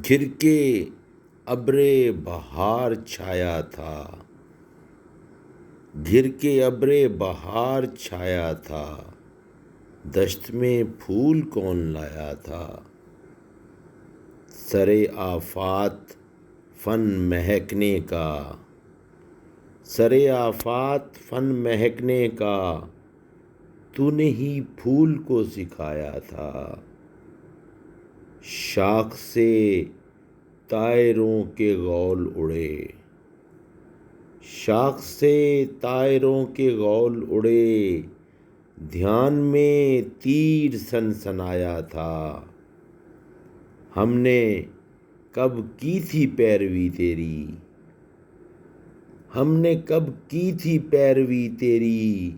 گھر کے ابر بہار چھایا تھا، گھر کے ابر بہار چھایا تھا، دشت میں پھول کون لایا تھا؟ سر آفات فن مہکنے کا، سر آفات فن مہکنے کا، تو نے ہی پھول کو سکھایا تھا۔ شاخ سے طائروں کے غول اڑے، شاخ سے طائروں کے غول اڑے، دھیان میں تیر سنسنایا تھا۔ ہم نے کب کی تھی پیروی تیری، ہم نے کب کی تھی پیروی تیری،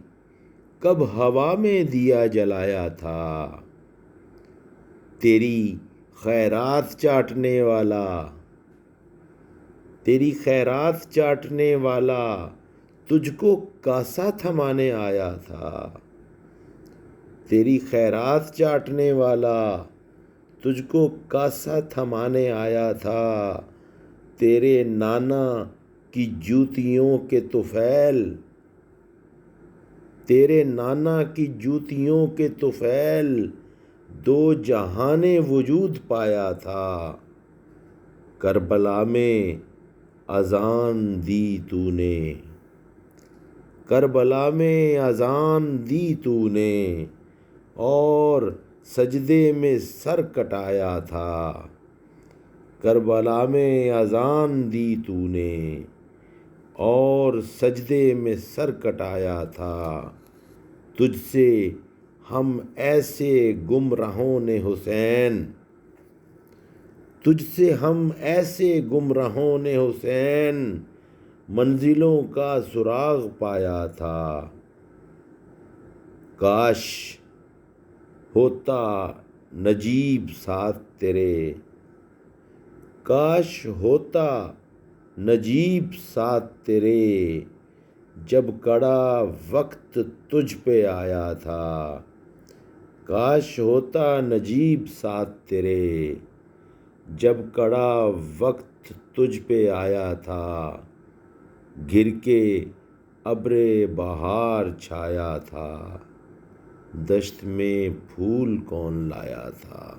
کب ہوا میں دیا جلایا تھا۔ تیری خیرات چاٹنے والا، تیری خیرات چاٹنے والا، تجھ کو کاسا تھمانے آیا تھا۔ تیری خیرات چاٹنے والا، تجھ کو کاسا تھمانے آیا تھا۔ تیرے نانا کی جوتیوں کے طفیل، تیرے نانا کی جوتیوں کے طفیل، دو جہان وجود پایا تھا۔ کربلا میں اذان دی تو نے، کربلا میں اذان دی تو نے، اور سجدے میں سر کٹایا تھا۔ کربلا میں اذان دی تو نے، اور سجدے میں سر کٹایا تھا۔ تجھ سے ہم ایسے گمراہوں نے حسین، تجھ سے ہم ایسے گمراہوں نے حسین، منزلوں کا سراغ پایا تھا۔ کاش ہوتا نجیب ساتھ تیرے، کاش ہوتا نجیب ساتھ تیرے، جب کڑا وقت تجھ پہ آیا تھا۔ کاش ہوتا نجیب ساتھ تیرے، جب کڑا وقت تجھ پہ آیا تھا۔ گھر کے ابر بہار چھایا تھا، دشت میں پھول کون لایا تھا۔